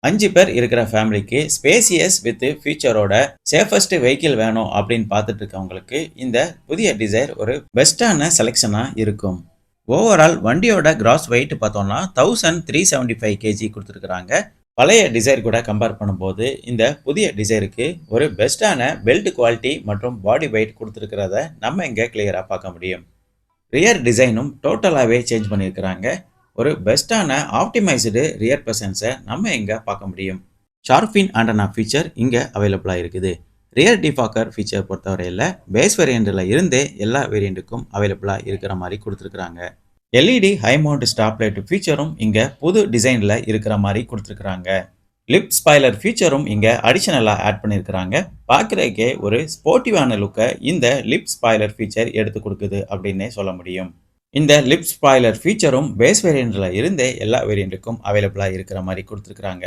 5 பேர் இருக்கிற ஃபேமிலிக்கு ஸ்பேசியஸ் வித் ஃபீச்சரோட சேஃபஸ்ட் வெஹிக்கிள் வேணும் அப்படின்னு பார்த்துட்டு இருக்கவங்களுக்கு இந்த புதிய டிசைர் ஒரு பெஸ்ட்டான செலெக்ஷனா இருக்கும். ஓவரால் வண்டியோட கிராஸ் வெயிட் பார்த்தோம்னா 1375 கேஜி கொடுத்துருக்குறாங்க. பழைய டிசைர் கூட கம்பேர் பண்ணும்போது இந்த புதிய டிசைருக்கு ஒரு பெஸ்ட்டான பெல்ட் குவாலிட்டி மற்றும் பாடி வெயிட் கொடுத்துருக்கிறத நம்ம இங்கே கிளியராக பார்க்க முடியும். ரியர் டிசைனும் டோட்டலாகவே சேஞ்ச் பண்ணியிருக்கிறாங்க. ஒரு பெஸ்ட்டான ஆப்டிமைஸ்டு ரியர் பிரசன்ஸை நம்ம இங்கே பார்க்க முடியும். ஷார்பின் ஆண்டனா ஃபீச்சர் இங்கே அவைலபிளாக இருக்குது. ரியர் டிஃபாக்கர் ஃபீச்சர் பொறுத்தவரையில் பேஸ் வேரியண்ட்டில் இருந்தே எல்லா வேரியண்ட்டுக்கும் அவைலபிளாக இருக்கிற மாதிரி கொடுத்துருக்குறாங்க. LED high mount stop light ஃபீச்சரும் இங்கே புது டிசைனில் இருக்கிற மாதிரி கொடுத்துருக்குறாங்க. லிப் ஸ்பாய்லர் ஃபீச்சரும் இங்கே அடிஷனலாக ஆட் பண்ணியிருக்கிறாங்க. பார்க்குறதுக்கே ஒரு ஸ்போர்ட்டிவான லுக்கை இந்த லிப் ஸ்பாய்லர் ஃபீச்சர் எடுத்து கொடுக்குது அப்படின்னே சொல்ல முடியும். இந்த லிப் ஸ்பாய்லர் ஃபீச்சரும் பேஸ் வேரியண்ட்டில் இருந்தே எல்லா வேரியண்ட்டுக்கும் அவைலபிளாக இருக்கிற மாதிரி கொடுத்துருக்குறாங்க.